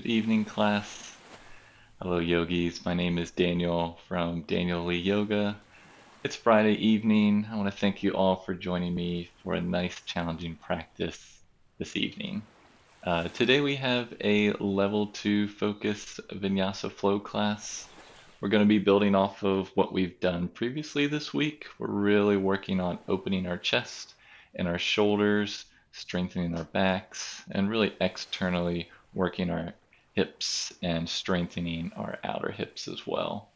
Good evening, class. Hello, yogis. My name is Daniel from Daniel Lee Yoga. It's Friday evening. I want to thank you all for joining me for a nice, challenging practice this evening. Today we have a level 2 focus Vinyasa Flow class. We're going to be building off of what we've done previously this week. We're really working on opening our chest and our shoulders, strengthening our backs, and really externally working our hips and strengthening our outer hips as well.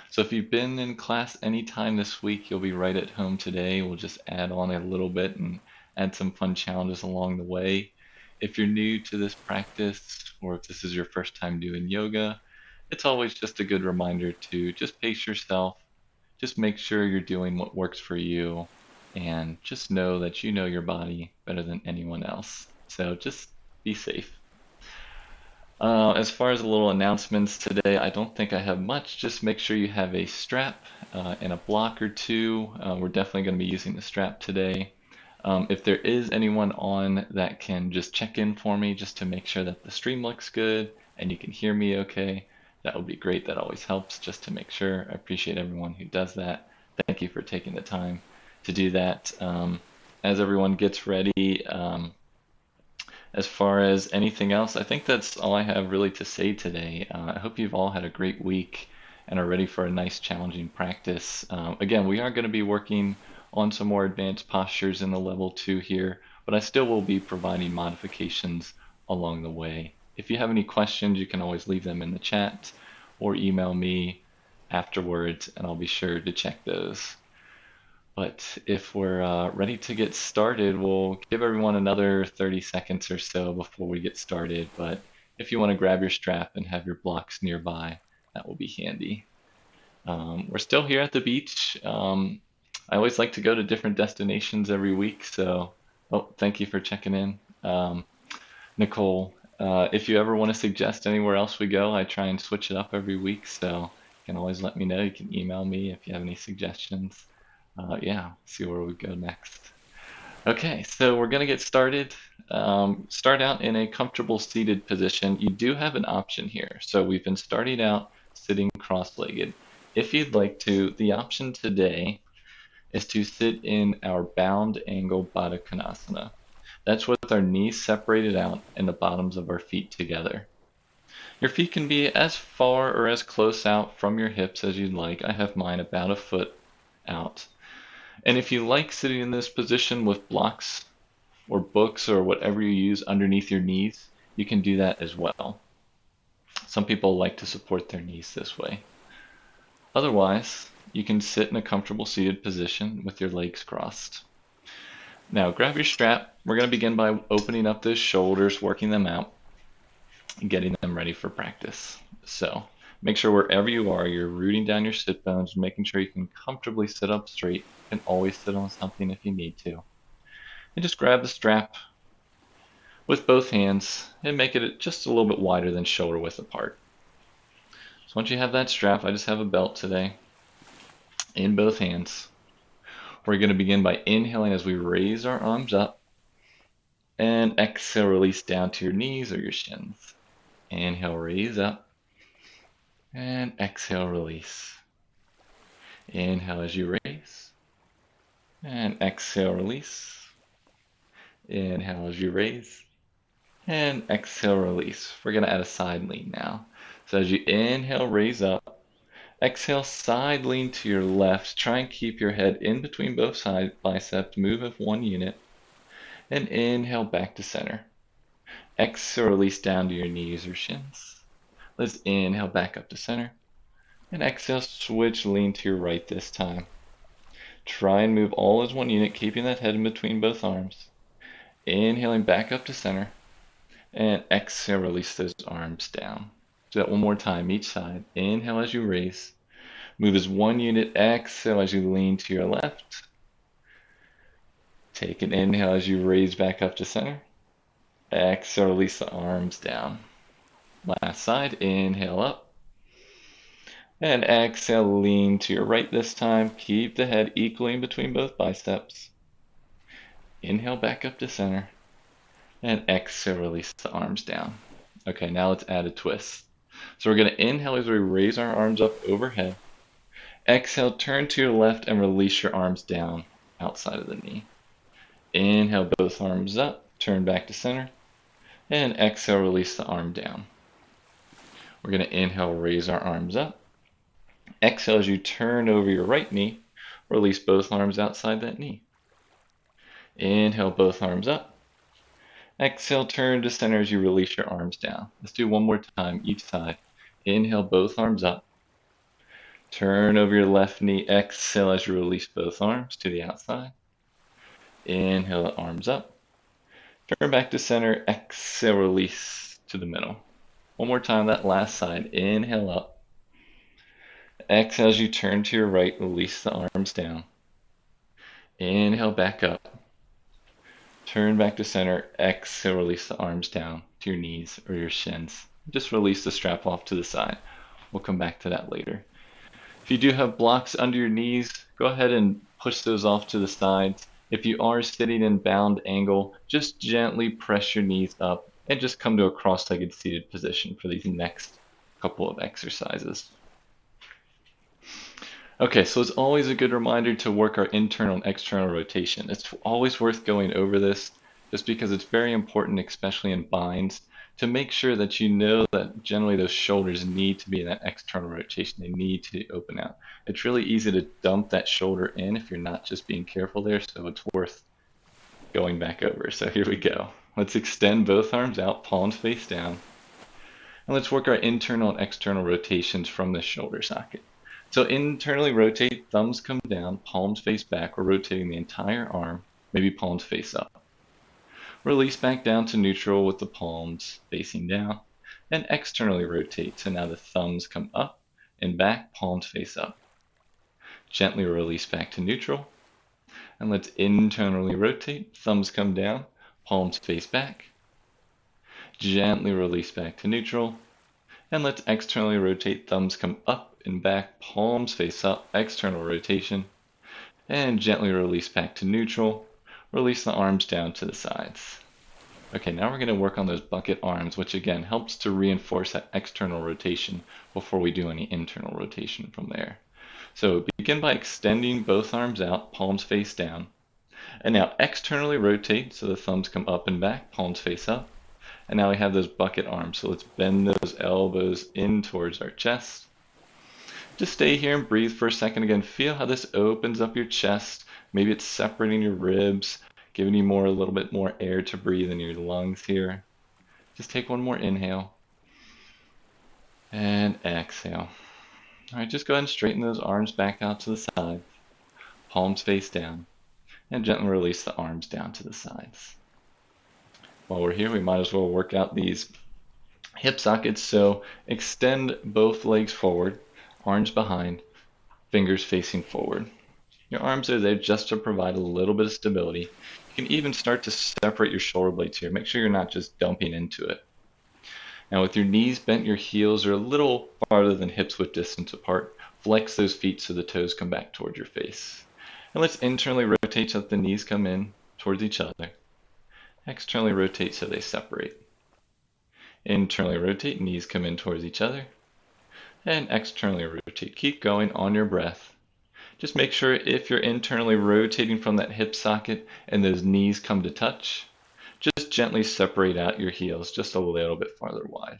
So if you've been in class anytime this week, you'll be right at home today. We'll just add on a little bit and add some fun challenges along the way. If you're new to this practice, or if this is your first time doing yoga, it's always just a good reminder to just pace yourself, just make sure you're doing what works for you, and just know that you know your body better than anyone else. So just be safe. As far as the little announcements today, I don't think I have much. Just make sure you have a strap and a block or two. We're definitely going to be using the strap today. If there is anyone on that can just check in for me just to make sure that the stream looks good and you can hear me okay, that would be great. That always helps just to make sure. I appreciate everyone who does that. Thank you for taking the time to do that. As everyone gets ready, as far as anything else, I think that's all I have really to say today. I hope you've all had a great week and are ready for a nice challenging practice. Again, we are going to be working on some more advanced postures in the level 2 here, but I still will be providing modifications along the way. If you have any questions, you can always leave them in the chat or email me afterwards, and I'll be sure to check those. But if we're ready to get started, we'll give everyone another 30 seconds or so before we get started. But if you want to grab your strap and have your blocks nearby, that will be handy. We're still here at the beach. I always like to go to different destinations every week. So, oh, thank you for checking in. Nicole, if you ever want to suggest anywhere else we go, I try and switch it up every week. So you can always let me know. You can email me if you have any suggestions. Yeah, see where we go next. Okay, so we're going to get started. Start out in a comfortable seated position. You do have an option here. So we've been starting out sitting cross-legged. If you'd like to, the option today is to sit in our bound angle Baddha Konasana. That's with our knees separated out and the bottoms of our feet together. Your feet can be as far or as close out from your hips as you'd like. I have mine about a foot out. And if you like sitting in this position with blocks or books or whatever you use underneath your knees, you can do that as well. Some people like to support their knees this way. Otherwise, you can sit in a comfortable seated position with your legs crossed. Now grab your strap. We're going to begin by opening up those shoulders, working them out, and getting them ready for practice. So make sure wherever you are, you're rooting down your sit bones, making sure you can comfortably sit up straight. You can always sit on something if you need to. And just grab the strap with both hands and make it just a little bit wider than shoulder width apart. So once you have that strap, I just have a belt today in both hands. We're going to begin by inhaling as we raise our arms up and exhale, release down to your knees or your shins. Inhale, raise up and exhale, release. Inhale as you raise and exhale, release. Inhale as you raise and exhale, release. We're going to add a side lean now. So as you inhale, raise up. Exhale, side lean to your left. Try and keep your head in between both side biceps. Move of one unit. And inhale back to center. Exhale, release down to your knees or shins. Let's inhale back up to center. And exhale, switch, lean to your right this time. Try and move all as one unit, keeping that head in between both arms. Inhaling back up to center. And exhale, release those arms down. Do that one more time, each side. Inhale as you raise. Move as one unit. Exhale as you lean to your left. Take an inhale as you raise back up to center. Exhale, release the arms down. Last side, inhale up. And exhale, lean to your right this time. Keep the head equally in between both biceps. Inhale back up to center. And exhale, release the arms down. Okay, now let's add a twist. So we're going to inhale as we raise our arms up overhead. Exhale, turn to your left and release your arms down outside of the knee. Inhale, both arms up, turn back to center. And exhale, release the arm down. We're going to inhale, raise our arms up. Exhale as you turn over your right knee, release both arms outside that knee. Inhale, both arms up. Exhale, turn to center as you release your arms down. Let's do one more time, each side. Inhale, both arms up. Turn over your left knee. Exhale as you release both arms to the outside. Inhale, arms up. Turn back to center. Exhale, release to the middle. One more time, that last side. Inhale up. Exhale as you turn to your right, release the arms down. Inhale back up. Turn back to center. Exhale, release the arms down to your knees or your shins. Just release the strap off to the side. We'll come back to that later. If you do have blocks under your knees, go ahead and push those off to the sides. If you are sitting in bound angle, just gently press your knees up and just come to a cross-legged seated position for these next couple of exercises. Okay, so it's always a good reminder to work our internal and external rotation. It's always worth going over this just because it's very important, especially in binds, to make sure that you know that generally those shoulders need to be in that external rotation. They need to open out. It's really easy to dump that shoulder in if you're not just being careful there, so it's worth going back over. So here we go. Let's extend both arms out, palms face down. And let's work our internal and external rotations from the shoulder socket. So internally rotate, thumbs come down, palms face back. We're rotating the entire arm, maybe palms face up. Release back down to neutral with the palms facing down. And externally rotate, so now the thumbs come up and back, palms face up. Gently release back to neutral. And let's internally rotate, thumbs come down, palms face back. Gently release back to neutral. And let's externally rotate, thumbs come up and back, palms face up, external rotation. And gently release back to neutral. Release the arms down to the sides. Okay, now we're going to work on those bucket arms, which again helps to reinforce that external rotation before we do any internal rotation from there. So begin by extending both arms out, palms face down. And now externally rotate, so the thumbs come up and back, palms face up. And now we have those bucket arms, so let's bend those elbows in towards our chest. Just stay here and breathe for a second. Again, feel how this opens up your chest. Maybe it's separating your ribs, giving you a little bit more air to breathe in your lungs here. Just take one more inhale. And exhale. All right, just go ahead and straighten those arms back out to the side. Palms face down. And gently release the arms down to the sides. While we're here, we might as well work out these hip sockets. So extend both legs forward, arms behind, fingers facing forward. Your arms are there just to provide a little bit of stability. You can even start to separate your shoulder blades here. Make sure you're not just dumping into it. Now with your knees bent, your heels are a little farther than hips width distance apart. Flex those feet so the toes come back towards your face. And let's internally rotate so that the knees come in towards each other. Externally rotate so they separate. Internally rotate, knees come in towards each other. And externally rotate. Keep going on your breath. Just make sure if you're internally rotating from that hip socket and those knees come to touch, just gently separate out your heels just a little bit farther wide.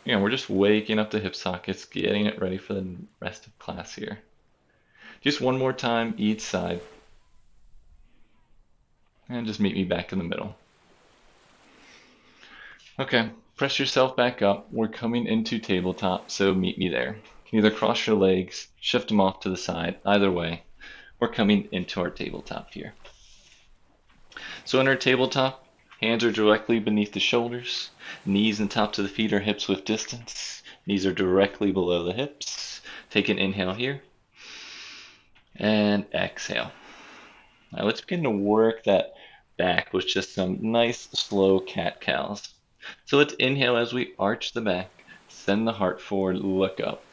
Again, we're just waking up the hip sockets, getting it ready for the rest of class here. Just one more time each side. And just meet me back in the middle. Okay, press yourself back up. We're coming into tabletop, so meet me there. You can either cross your legs, shift them off to the side, either way. We're coming into our tabletop here. So in our tabletop, hands are directly beneath the shoulders, knees and tops of the feet are hips width distance. Knees are directly below the hips. Take an inhale here, and exhale. Now let's begin to work that back with just some nice slow cat-cows. So let's inhale as we arch the back, send the heart forward, look up.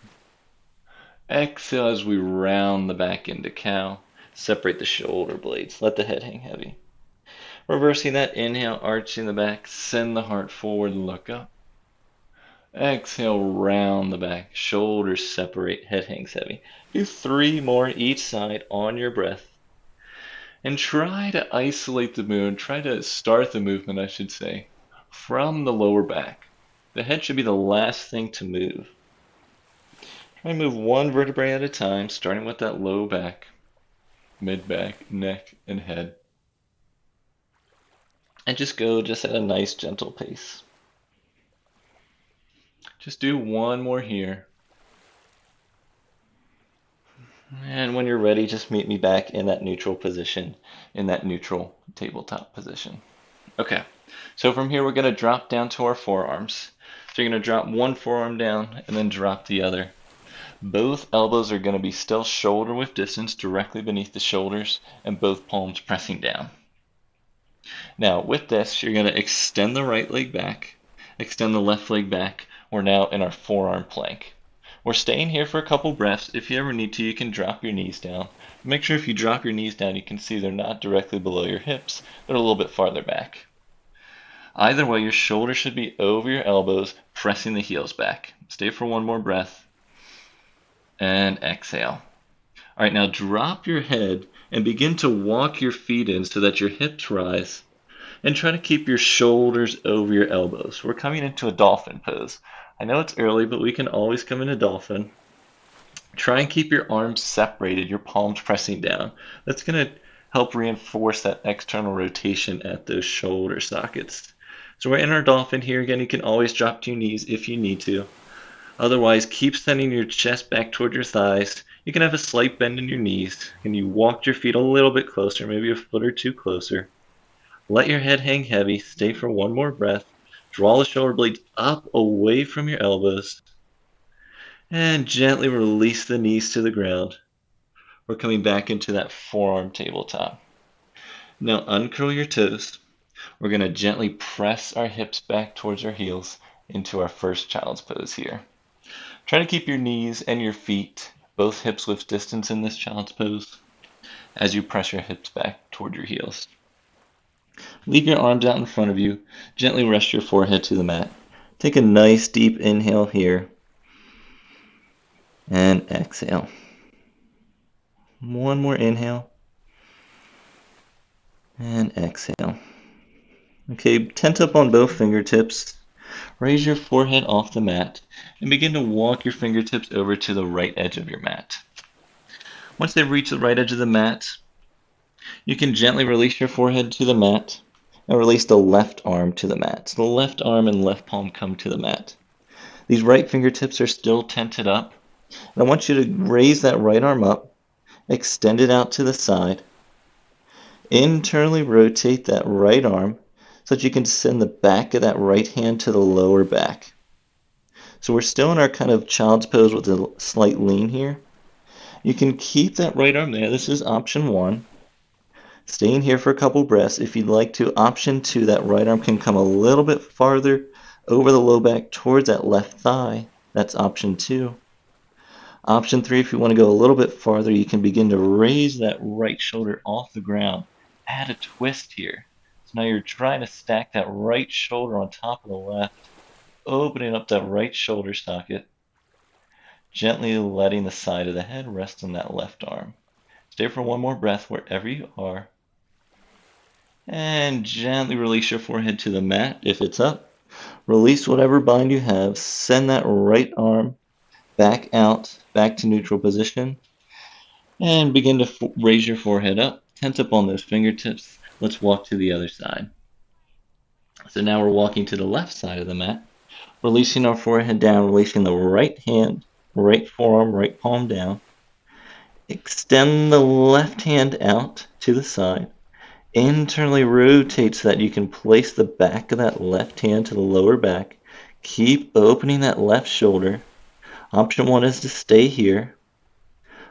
Exhale as we round the back into cow, separate the shoulder blades, let the head hang heavy. Reversing that inhale, arching the back, send the heart forward, look up. Exhale, round the back, shoulders separate, head hangs heavy. Do 3 more each side on your breath. And try to isolate the movement, try to start the movement, I should say, from the lower back. The head should be the last thing to move. Try to move one vertebrae at a time, starting with that low back, mid back, neck, and head. And just go at a nice gentle pace. Just do one more here. And when you're ready, just meet me back in that neutral position, in that neutral tabletop position. Okay, so from here we're going to drop down to our forearms. So you're going to drop one forearm down and then drop the other. Both elbows are going to be still shoulder width distance directly beneath the shoulders and both palms pressing down. Now with this, you're going to extend the right leg back, extend the left leg back. We're now in our forearm plank. We're staying here for a couple breaths. If you ever need to, you can drop your knees down. Make sure if you drop your knees down, you can see they're not directly below your hips. They're a little bit farther back. Either way, your shoulders should be over your elbows, pressing the heels back. Stay for one more breath. And exhale. All right, now drop your head and begin to walk your feet in so that your hips rise. And try to keep your shoulders over your elbows. We're coming into a dolphin pose. I know it's early, but we can always come into dolphin. Try and keep your arms separated, your palms pressing down. That's going to help reinforce that external rotation at those shoulder sockets. So we're in our dolphin here. Again, you can always drop to your knees if you need to. Otherwise, keep sending your chest back toward your thighs. You can have a slight bend in your knees. And you walk your feet a little bit closer, maybe a foot or two closer. Let your head hang heavy. Stay for one more breath. Draw the shoulder blades up away from your elbows. And gently release the knees to the ground. We're coming back into that forearm tabletop. Now uncurl your toes. We're going to gently press our hips back towards our heels into our first child's pose here. Try to keep your knees and your feet, both hips width distance in this child's pose, as you press your hips back toward your heels. Leave your arms out in front of you. Gently rest your forehead to the mat. Take a nice deep inhale here. And exhale. One more inhale. And exhale. Okay, tent up on both fingertips. Raise your forehead off the mat and begin to walk your fingertips over to the right edge of your mat. Once they reach the right edge of the mat, you can gently release your forehead to the mat and release the left arm to the mat. So the left arm and left palm come to the mat. These right fingertips are still tented up. And I want you to raise that right arm up, extend it out to the side, internally rotate that right arm so that you can send the back of that right hand to the lower back. So we're still in our kind of child's pose with a slight lean here. You can keep that right arm there. This is option 1. Staying here for a couple breaths. If you'd like to, option 2, that right arm can come a little bit farther over the low back towards that left thigh. That's option 2. Option 3, if you want to go a little bit farther, you can begin to raise that right shoulder off the ground. Add a twist here. So now you're trying to stack that right shoulder on top of the left, opening up that right shoulder socket, gently letting the side of the head rest on that left arm. Stay for one more breath wherever you are. And gently release your forehead to the mat if it's up. Release whatever bind you have. Send that right arm back out, back to neutral position. And begin to raise your forehead up. Tense up on those fingertips. Let's walk to the other side. So now we're walking to the left side of the mat. Releasing our forehead down, releasing the right hand, right forearm, right palm down. Extend the left hand out to the side. Internally rotate so that you can place the back of that left hand to the lower back. Keep opening that left shoulder. Option 1 is to stay here.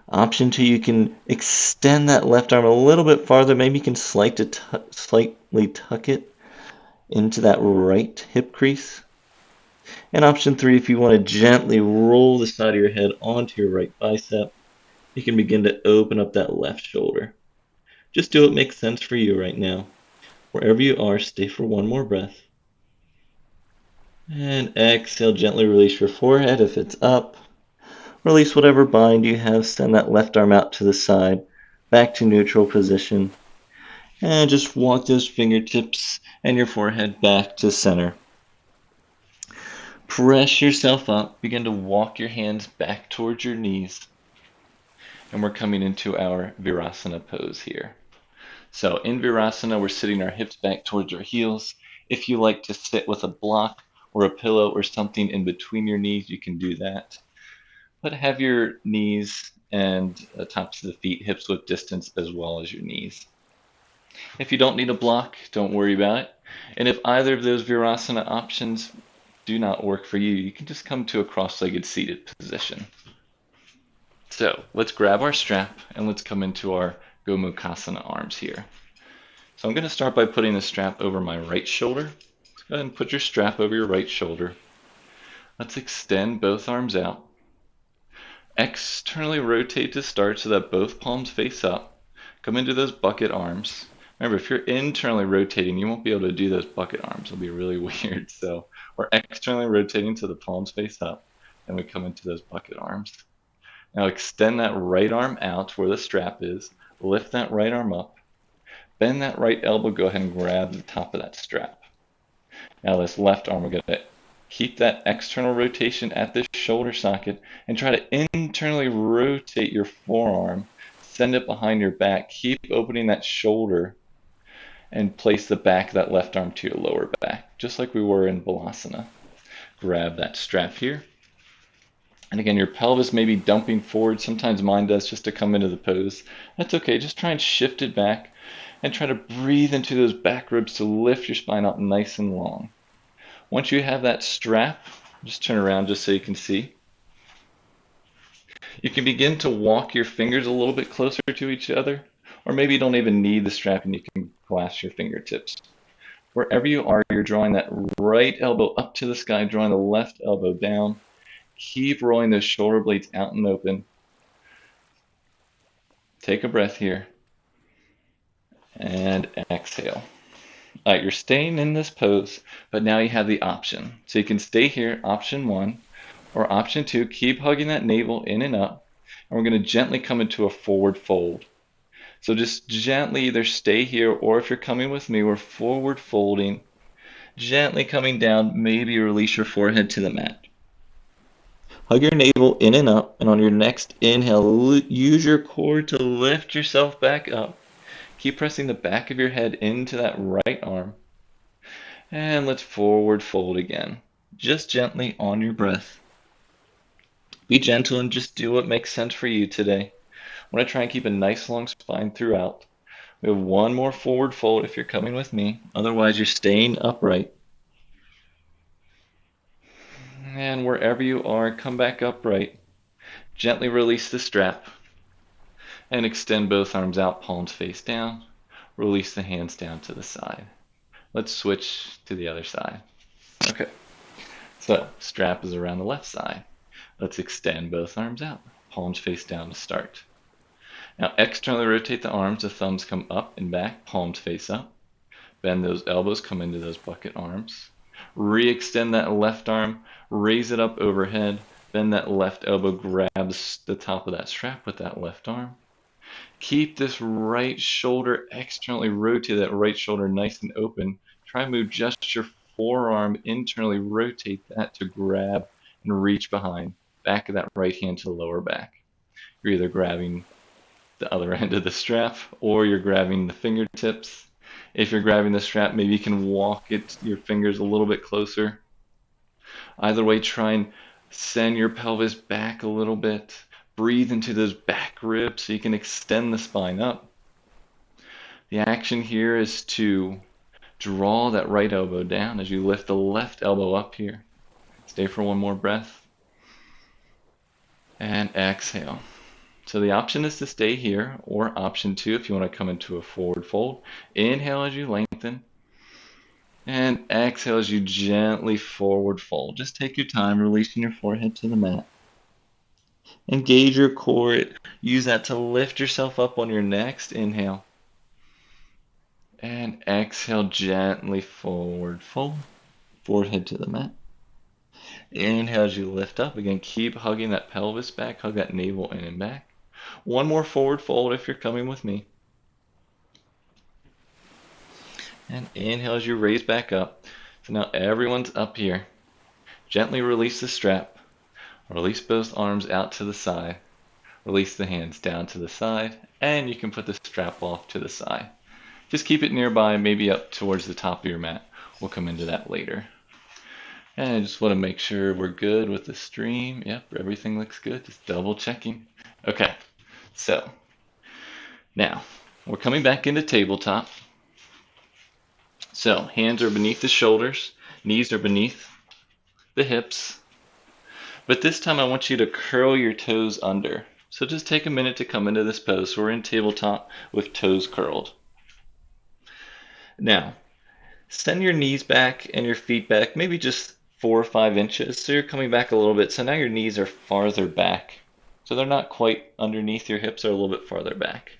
Option 2, you can extend that left arm a little bit farther. Maybe you can slightly tuck it into that right hip crease. And option 3, if you want to gently roll the side of your head onto your right bicep, you can begin to open up that left shoulder. Just do what makes sense for you right now. Wherever you are, stay for one more breath. And exhale, gently release your forehead if it's up. Release whatever bind you have. Send that left arm out to the side, back to neutral position. And just walk those fingertips and your forehead back to center. Press yourself up. Begin to walk your hands back towards your knees. And we're coming into our Virasana pose here. So in Virasana, we're sitting our hips back towards our heels. If you like to sit with a block or a pillow or something in between your knees, you can do that. But have your knees and tops of the feet hips width distance as well as your knees. If you don't need a block, don't worry about it. And if either of those Virasana options do not work for you, you can just come to a cross-legged seated position. So let's grab our strap and let's come into our Gomukhasana arms here. So I'm going to start by putting the strap over my right shoulder. Let's go ahead and put your strap over your right shoulder. Let's extend both arms out. Externally rotate to start so that both palms face up. Come into those bucket arms. Remember, if you're internally rotating, you won't be able to do those bucket arms. It'll be really weird. So we're externally rotating so the palms face up, and we come into those bucket arms. Now extend that right arm out where the strap is. Lift that right arm up. Bend that right elbow. Go ahead and grab the top of that strap. Now this left arm, we're going to keep that external rotation at this shoulder socket and try to internally rotate your forearm. Send it behind your back. Keep opening that shoulder and place the back of that left arm to your lower back, just like we were in Balasana. Grab that strap here. And again, your pelvis may be dumping forward. Sometimes mine does just to come into the pose. That's okay. Just try and shift it back and try to breathe into those back ribs to lift your spine up nice and long. Once you have that strap, just turn around just so you can see. You can begin to walk your fingers a little bit closer to each other, or maybe you don't even need the strap and you can clasp your fingertips. Wherever you are, you're drawing that right elbow up to the sky, drawing the left elbow down. Keep rolling those shoulder blades out and open. Take a breath here. And exhale. All right, you're staying in this pose, but now you have the option. So you can stay here, option 1, or option 2, keep hugging that navel in and up. And we're going to gently come into a forward fold. So just gently either stay here, or if you're coming with me, we're forward folding, gently coming down, maybe release your forehead to the mat. Hug your navel in and up, and on your next inhale, use your core to lift yourself back up. Keep pressing the back of your head into that right arm. And let's forward fold again, just gently on your breath. Be gentle and just do what makes sense for you today. I want to try and keep a nice long spine throughout. We have one more forward fold if you're coming with me. Otherwise, you're staying upright. And wherever you are, come back upright. Gently release the strap. And extend both arms out, palms face down. Release the hands down to the side. Let's switch to the other side. Okay. So, strap is around the left side. Let's extend both arms out. Palms face down to start. Now externally rotate the arms. The thumbs come up and back. Palms face up. Bend those elbows. Come into those bucket arms. Re-extend that left arm. Raise it up overhead. Bend that left elbow. Grabs the top of that strap with that left arm. Keep this right shoulder externally rotate, that right shoulder nice and open. Try and move just your forearm internally, rotate that to grab and reach behind. Back of that right hand to the lower back. You're either grabbing the other end of the strap or you're grabbing the fingertips. If you're grabbing the strap, maybe you can walk your fingers a little bit closer. Either way, try and send your pelvis back a little bit. Breathe into those back ribs so you can extend the spine up. The action here is to draw that right elbow down as you lift the left elbow up here. Stay for one more breath. And exhale. So the option is to stay here, or option 2 if you want to come into a forward fold. Inhale as you lengthen. And exhale as you gently forward fold. Just take your time, releasing your forehead to the mat. Engage your core. Use that to lift yourself up on your next inhale. And exhale, gently forward fold, forehead to the mat. Inhale as you lift up. Again, keep hugging that pelvis back, hug that navel in and back. One more forward fold if you're coming with me. And inhale as you raise back up. So now everyone's up here. Gently release the strap. Release both arms out to the side. Release the hands down to the side. And you can put the strap off to the side. Just keep it nearby, maybe up towards the top of your mat. We'll come into that later. And I just want to make sure we're good with the stream. Yep, everything looks good. Just double checking. Okay, so now we're coming back into tabletop. So hands are beneath the shoulders, knees are beneath the hips. But this time I want you to curl your toes under. So just take a minute to come into this pose. So we're in tabletop with toes curled. Now, send your knees back and your feet back, maybe just 4 or 5 inches. So you're coming back a little bit. So now your knees are farther back. So they're not quite underneath your hips, they're a little bit farther back.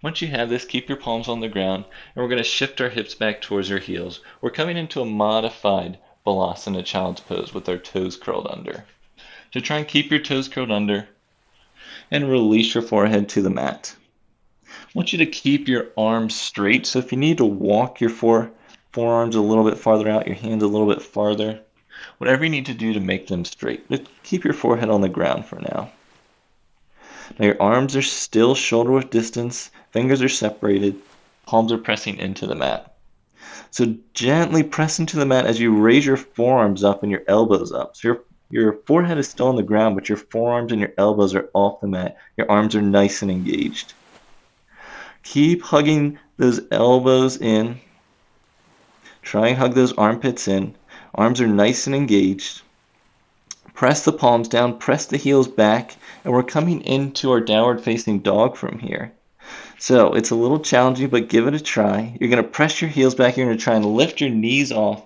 Once you have this, keep your palms on the ground, and we're going to shift our hips back towards our heels. We're coming into a modified Baddha child's pose with our toes curled under. So try and keep your toes curled under and release your forehead to the mat. I want you to keep your arms straight. So if you need to walk your forearms a little bit farther out, your hands a little bit farther, whatever you need to do to make them straight. But keep your forehead on the ground for now. Now your arms are still shoulder width distance, fingers are separated, palms are pressing into the mat. So gently press into the mat as you raise your forearms up and your elbows up. So your forehead is still on the ground, but your forearms and your elbows are off the mat. Your arms are nice and engaged. Keep hugging those elbows in. Try and hug those armpits in. Arms are nice and engaged. Press the palms down, press the heels back, and we're coming into our downward facing dog from here. So it's a little challenging, but give it a try. You're going to press your heels back. You're going to try and lift your knees off,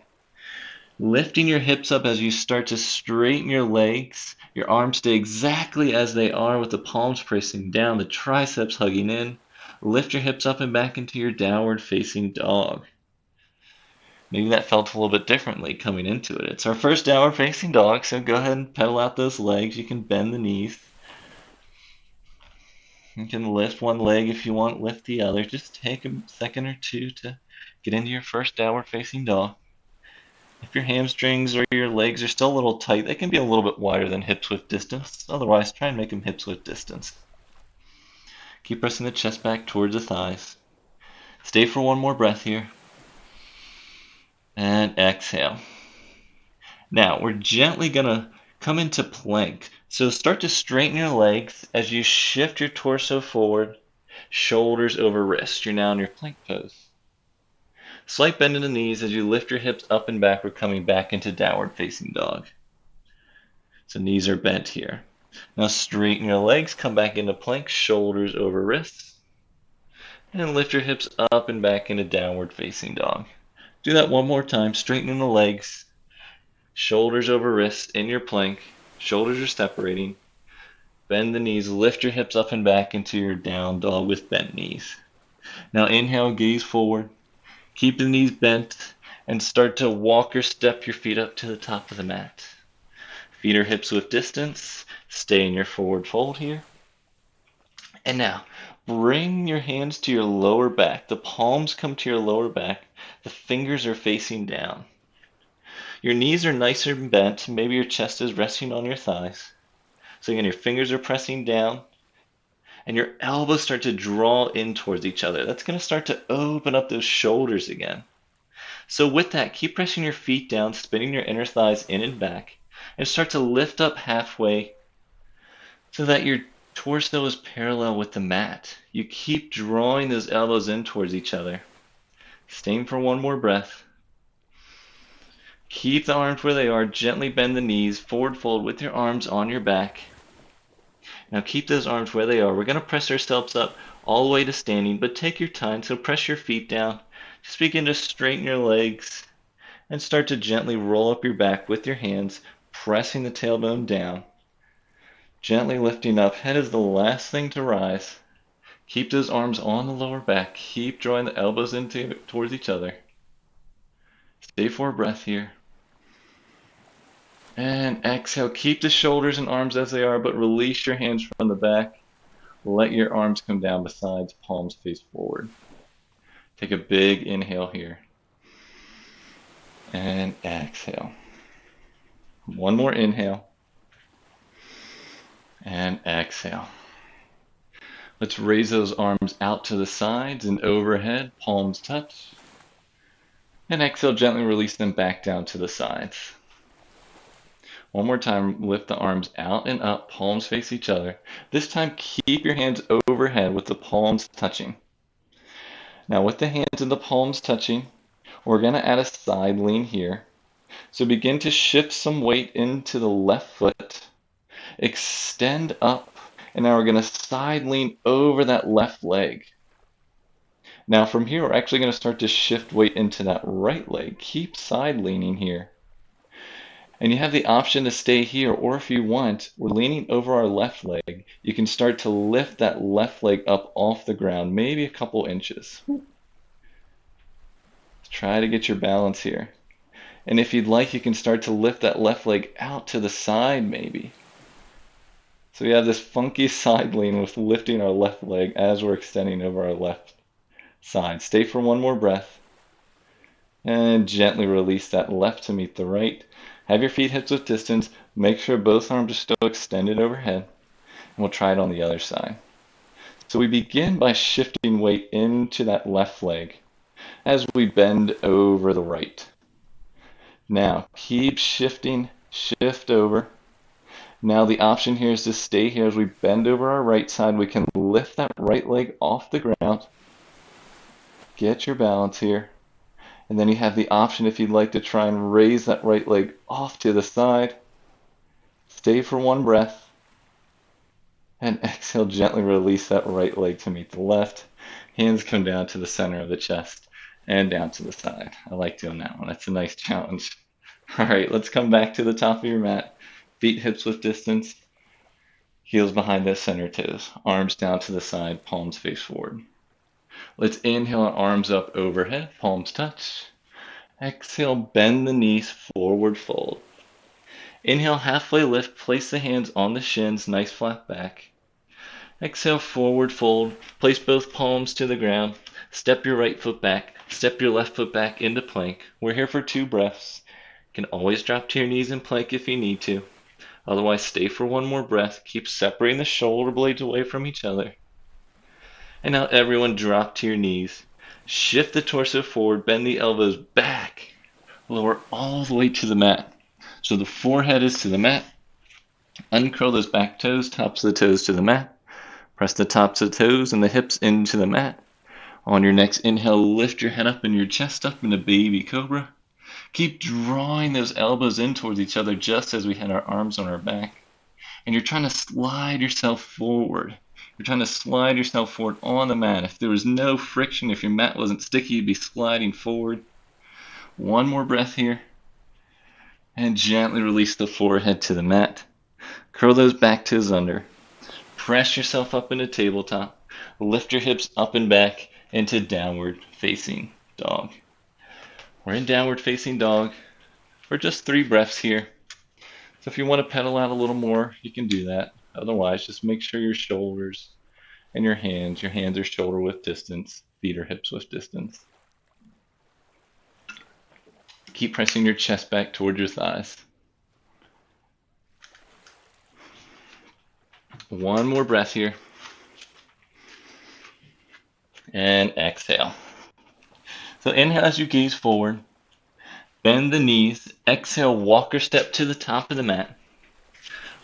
lifting your hips up as you start to straighten your legs. Your arms stay exactly as they are with the palms pressing down, the triceps hugging in. Lift your hips up and back into your downward facing dog. Maybe that felt a little bit differently coming into it. It's our first downward facing dog, so go ahead and pedal out those legs. You can bend the knees. You can lift one leg if you want, lift the other. Just take a second or two to get into your first downward facing dog. If your hamstrings or your legs are still a little tight, they can be a little bit wider than hips width distance. Otherwise, try and make them hips width distance. Keep pressing the chest back towards the thighs. Stay for one more breath here. And exhale. Now, we're gently going to come into plank. So start to straighten your legs as you shift your torso forward, shoulders over wrists. You're now in your plank pose. Slight bend in the knees as you lift your hips up and back. We're coming back into downward facing dog. So knees are bent here. Now straighten your legs, come back into plank, shoulders over wrists. And lift your hips up and back into downward facing dog. Do that one more time, straightening the legs, shoulders over wrists in your plank. Shoulders are separating. Bend the knees, lift your hips up and back into your down dog with bent knees. Now inhale, gaze forward. Keep the knees bent and start to walk or step your feet up to the top of the mat. Feet are hips width distance. Stay in your forward fold here. And now, bring your hands to your lower back. The palms come to your lower back. The fingers are facing down. Your knees are nicer and bent. Maybe your chest is resting on your thighs. So again, your fingers are pressing down. And your elbows start to draw in towards each other. That's going to start to open up those shoulders again. So with that, keep pressing your feet down, spinning your inner thighs in and back. And start to lift up halfway so that your torso is parallel with the mat. You keep drawing those elbows in towards each other. Staying for one more breath. Keep the arms where they are. Gently bend the knees. Forward fold with your arms on your back. Now keep those arms where they are. We're going to press ourselves up all the way to standing, but take your time. So press your feet down. Just begin to straighten your legs and start to gently roll up your back with your hands, pressing the tailbone down. Gently lifting up. Head is the last thing to rise. Keep those arms on the lower back. Keep drawing the elbows towards each other. Stay for a breath here. And exhale. Keep the shoulders and arms as they are, but release your hands from the back. Let your arms come down beside, palms face forward. Take a big inhale here. And exhale. One more inhale. And exhale. Let's raise those arms out to the sides and overhead, palms touch. And exhale, gently release them back down to the sides. One more time, lift the arms out and up, palms face each other. This time, keep your hands overhead with the palms touching. Now, with the hands and the palms touching, we're going to add a side lean here. So begin to shift some weight into the left foot. Extend up, and now we're going to side lean over that left leg. Now from here, we're actually going to start to shift weight into that right leg. Keep side leaning here. And you have the option to stay here, or if you want, we're leaning over our left leg. You can start to lift that left leg up off the ground, maybe a couple inches. Try to get your balance here. And if you'd like, you can start to lift that left leg out to the side maybe. So we have this funky side lean with lifting our left leg as we're extending over our left side. Stay for one more breath. And gently release that left to meet the right. Have your feet hips width distance. Make sure both arms are still extended overhead. And we'll try it on the other side. So we begin by shifting weight into that left leg as we bend over the right. Now, keep shifting, shift over. Now the option here is to stay here as we bend over our right side. We can lift that right leg off the ground. Get your balance here. And then you have the option if you'd like to try and raise that right leg off to the side. Stay for one breath. And exhale, gently release that right leg to meet the left. Hands come down to the center of the chest and down to the side. I like doing that one. That's a nice challenge. All right, let's come back to the top of your mat. Feet hips width distance. Heels behind those center toes. Arms down to the side, palms face forward. Let's inhale our arms up overhead, palms touch. Exhale, bend the knees, forward fold. Inhale, halfway lift, place the hands on the shins, nice flat back. Exhale, forward fold, place both palms to the ground. Step your right foot back, step your left foot back into plank. We're here for 2 breaths. You can always drop to your knees in plank if you need to. Otherwise, stay for one more breath. Keep separating the shoulder blades away from each other. And now everyone drop to your knees. Shift the torso forward, bend the elbows back. Lower all the way to the mat. So the forehead is to the mat. Uncurl those back toes, tops of the toes to the mat. Press the tops of the toes and the hips into the mat. On your next inhale, lift your head up and your chest up in a baby cobra. Keep drawing those elbows in towards each other just as we had our arms on our back. And you're trying to slide yourself forward. You're trying to slide yourself forward on the mat. If there was no friction, if your mat wasn't sticky, you'd be sliding forward. One more breath here. And gently release the forehead to the mat. Curl those back toes under. Press yourself up into tabletop. Lift your hips up and back into downward facing dog. We're in downward facing dog for just 3 breaths here. So if you want to pedal out a little more, you can do that. Otherwise, just make sure your shoulders and your hands are shoulder width distance, feet are hips width distance. Keep pressing your chest back toward your thighs. One more breath here. And exhale. So inhale as you gaze forward. Bend the knees. Exhale, walker step to the top of the mat.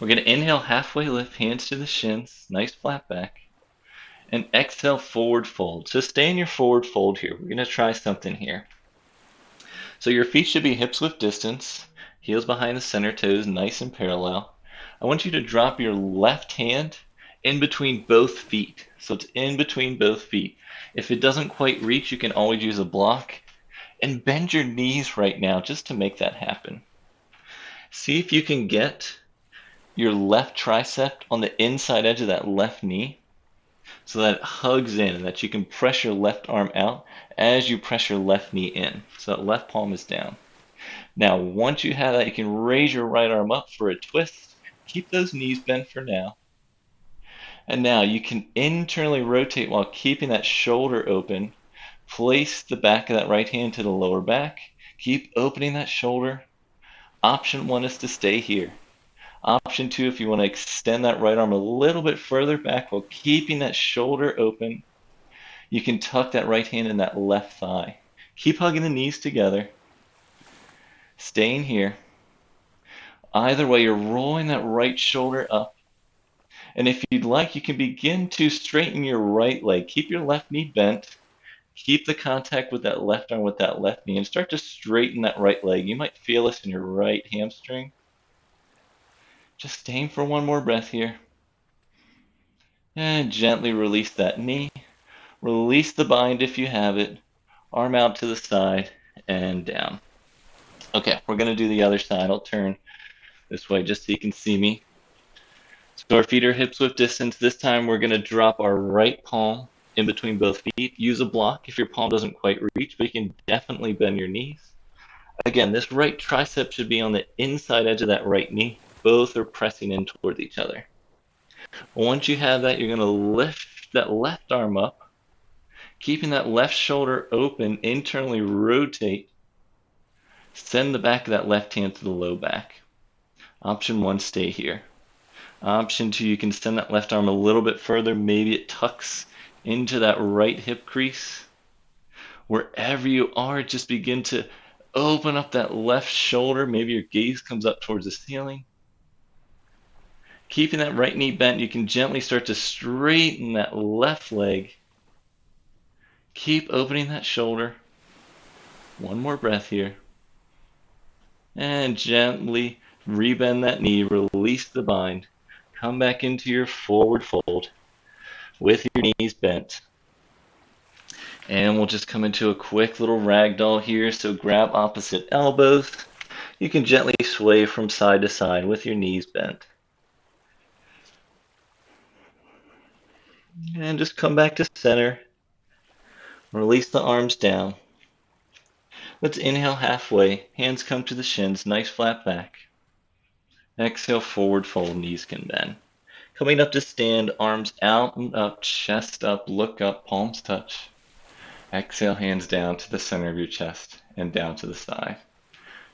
We're going to inhale, halfway lift, hands to the shins, nice flat back. And exhale, forward fold. So stay in your forward fold here. We're going to try something here. So your feet should be hips width distance, heels behind the center toes, nice and parallel. I want you to drop your left hand in between both feet. So it's in between both feet. If it doesn't quite reach, you can always use a block. And bend your knees right now just to make that happen. See if you can get your left tricep on the inside edge of that left knee. so that it hugs in and that you can press your left arm out as you press your left knee in. So that left palm is down. Now, once you have that, you can raise your right arm up for a twist. Keep those knees bent for now. And now you can internally rotate while keeping that shoulder open. Place the back of that right hand to the lower back. Keep opening that shoulder. Option 1 is to stay here. Option 2, if you want to extend that right arm a little bit further back while keeping that shoulder open, you can tuck that right hand in that left thigh. Keep hugging the knees together. Staying here. Either way, you're rolling that right shoulder up. And if you'd like, you can begin to straighten your right leg. Keep your left knee bent. Keep the contact with that left arm with that left knee and start to straighten that right leg. You might feel this in your right hamstring. Just staying for one more breath here. And gently release that knee. Release the bind if you have it. Arm out to the side and down. Okay, we're going to do the other side. I'll turn this way just so you can see me. So our feet are hips width distance. This time we're going to drop our right palm in between both feet. Use a block if your palm doesn't quite reach, but you can definitely bend your knees. Again, this right tricep should be on the inside edge of that right knee. Both are pressing in towards each other. Once you have that, you're going to lift that left arm up, keeping that left shoulder open, internally rotate. Send the back of that left hand to the low back. Option 1, stay here. Option 2, you can send that left arm a little bit further. Maybe it tucks into that right hip crease. Wherever you are, just begin to open up that left shoulder. Maybe your gaze comes up towards the ceiling. Keeping that right knee bent, you can gently start to straighten that left leg. Keep opening that shoulder. One more breath here. And gently rebend that knee, release the bind. Come back into your forward fold with your knees bent. And we'll just come into a quick little ragdoll here. So grab opposite elbows. You can gently sway from side to side with your knees bent. And just come back to center. Release the arms down. Let's inhale halfway. Hands come to the shins. Nice flat back. Exhale, forward fold. Knees can bend. Coming up to stand, arms out and up, chest up, look up, palms touch. Exhale, hands down to the center of your chest and down to the side.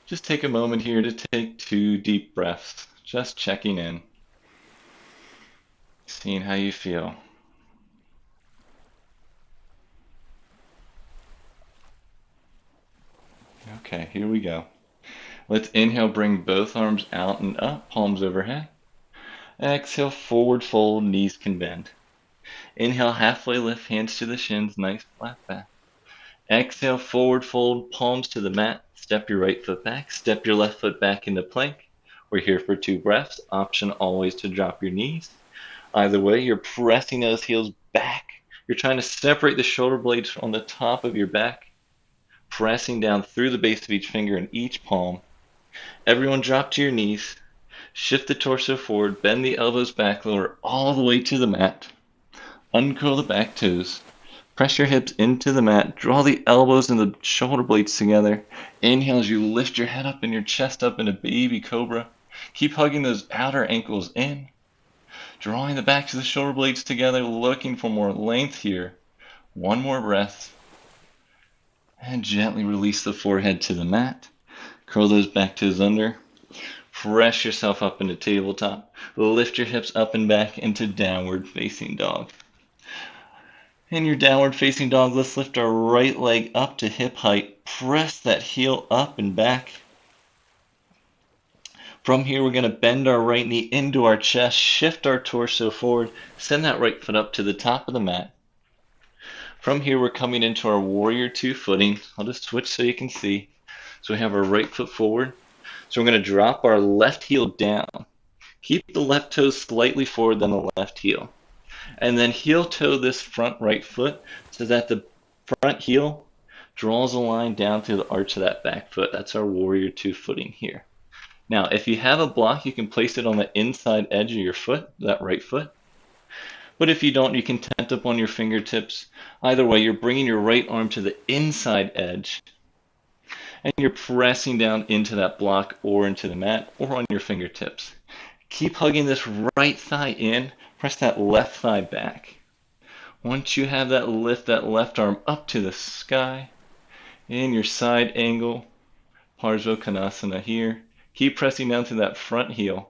Just take a moment here to take 2 deep breaths, just checking in, seeing how you feel. Okay, here we go. Let's inhale, bring both arms out and up, palms overhead. Exhale, forward fold, knees can bend. Inhale, halfway lift, hands to the shins, nice flat back. Exhale, forward fold, palms to the mat. Step your right foot back, step your left foot back into plank. We're here for 2 breaths. Option always to drop your knees. Either way, you're pressing those heels back. You're trying to separate the shoulder blades on the top of your back, pressing down through the base of each finger and each palm. Everyone drop to your knees. Shift the torso forward, bend the elbows back, lower all the way to the mat. Uncurl the back toes. Press your hips into the mat. Draw the elbows and the shoulder blades together. Inhale as you lift your head up and your chest up in a baby cobra. Keep hugging those outer ankles in. Drawing the backs of the shoulder blades together, looking for more length here. One more breath. And gently release the forehead to the mat. Curl those back toes under. Press yourself up into tabletop. Lift your hips up and back into downward facing dog. In your downward facing dog, let's lift our right leg up to hip height. Press that heel up and back. From here, we're going to bend our right knee into our chest, shift our torso forward, send that right foot up to the top of the mat. From here, we're coming into our warrior 2 footing. I'll just switch so you can see. So we have our right foot forward. So we're going to drop our left heel down. Keep the left toes slightly forward than the left heel. And then heel toe this front right foot so that the front heel draws a line down through the arch of that back foot. That's our warrior 2 footing here. Now, if you have a block, you can place it on the inside edge of your foot, that right foot. But if you don't, you can tent up on your fingertips. Either way, you're bringing your right arm to the inside edge, and you're pressing down into that block or into the mat or on your fingertips. Keep hugging this right thigh in, press that left thigh back. Once you have that, lift that left arm up to the sky in your side angle, Konasana here. Keep pressing down to that front heel.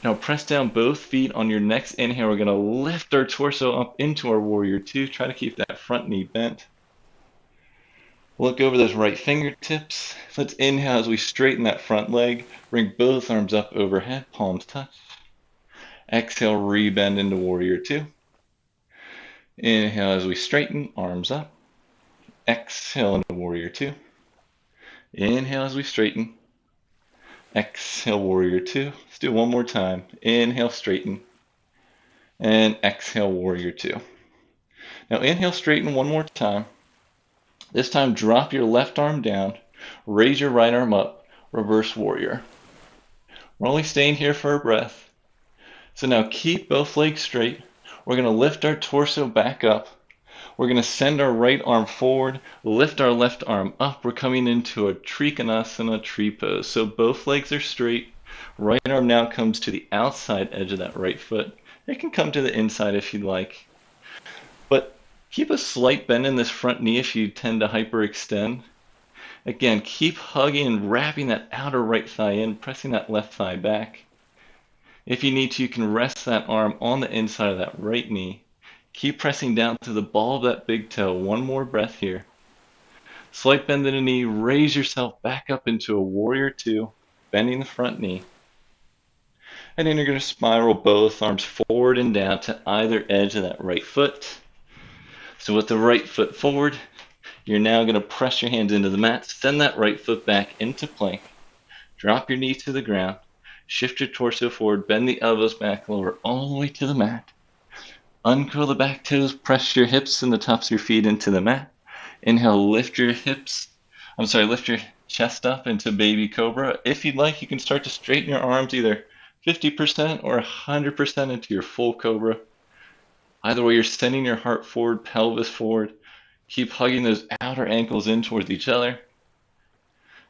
Now press down both feet on your next inhale. We're going to lift our torso up into our warrior two. Try to keep that front knee bent. Look over those right fingertips. Let's inhale as we straighten that front leg. Bring both arms up overhead, palms touch. Exhale, rebend into warrior two. Inhale as we straighten, arms up. Exhale into warrior two. Inhale as we straighten. Exhale, warrior two. Let's do it one more time. Inhale, straighten. And exhale, warrior two. Now inhale, straighten one more time. This time, drop your left arm down. Raise your right arm up. Reverse warrior. We're only staying here for a breath. So now keep both legs straight. We're going to lift our torso back up. We're going to send our right arm forward, lift our left arm up. We're coming into a Trikonasana tree pose. So both legs are straight. Right arm now comes to the outside edge of that right foot. It can come to the inside if you'd like. But keep a slight bend in this front knee if you tend to hyperextend. Again, keep hugging and wrapping that outer right thigh in, pressing that left thigh back. If you need to, you can rest that arm on the inside of that right knee. Keep pressing down to the ball of that big toe. One more breath here. Slight bend in the knee. Raise yourself back up into a warrior two, bending the front knee. And then you're going to spiral both arms forward and down to either edge of that right foot. So with the right foot forward, you're now going to press your hands into the mat. Send that right foot back into plank. Drop your knee to the ground. Shift your torso forward. Bend the elbows back, lower all the way to the mat. Uncurl the back toes, press your hips and the tops of your feet into the mat. Inhale, lift your lift your chest up into baby cobra. If you'd like, you can start to straighten your arms either 50% or 100% into your full cobra. Either way, you're sending your heart forward, pelvis forward. Keep hugging those outer ankles in towards each other.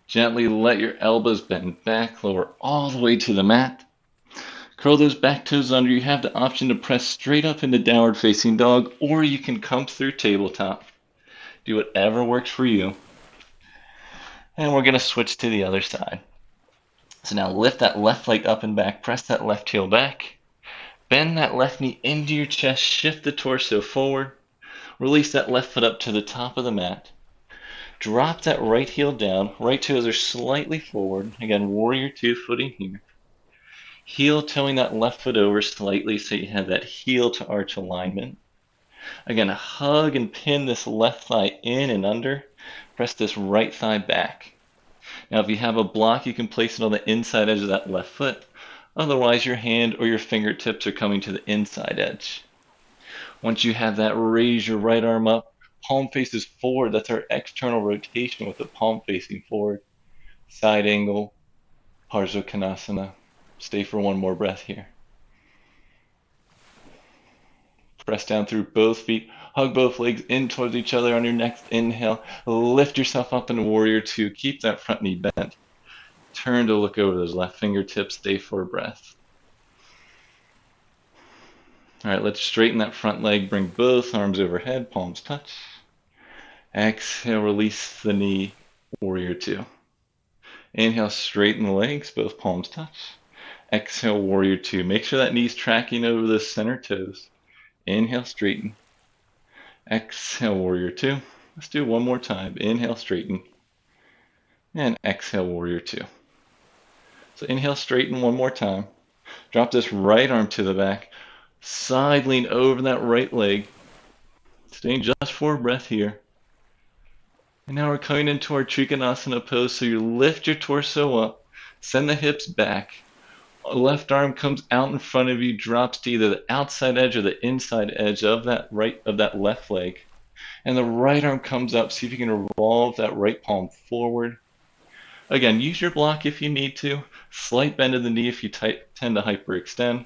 Gently let your elbows bend back, lower all the way to the mat. Curl those back toes under. You have the option to press straight up into downward facing dog, or you can come through tabletop. Do whatever works for you. And we're going to switch to the other side. So now lift that left leg up and back. Press that left heel back. Bend that left knee into your chest. Shift the torso forward. Release that left foot up to the top of the mat. Drop that right heel down. Right toes are slightly forward. Again, warrior two footing here. Heel toeing that left foot over slightly so you have that heel to arch alignment. Again, hug and pin this left thigh in and under. Press this right thigh back. Now, if you have a block, you can place it on the inside edge of that left foot. Otherwise, your hand or your fingertips are coming to the inside edge. Once you have that, raise your right arm up. Palm faces forward. That's our external rotation with the palm facing forward. Side angle, Konasana. Stay for one more breath here. Press down through both feet. Hug both legs in towards each other on your next inhale. Lift yourself up in warrior two. Keep that front knee bent. Turn to look over those left fingertips. Stay for a breath. All right, let's straighten that front leg. Bring both arms overhead. Palms touch. Exhale, release the knee. Warrior two. Inhale, straighten the legs. Both palms touch. Exhale, warrior two. Make sure that knee's tracking over the center toes. Inhale, straighten. Exhale, warrior two. Let's do it one more time. Inhale, straighten. And exhale, warrior two. So inhale, straighten one more time. Drop this right arm to the back. Side lean over that right leg. Staying just for a breath here. And now we're coming into our Trikonasana pose. So you lift your torso up. Send the hips back. Left arm comes out in front of you, drops to either the outside edge or the inside edge of that left leg. And the right arm comes up. See if you can revolve that right palm forward. Again, use your block if you need to. Slight bend of the knee if you tend to hyperextend.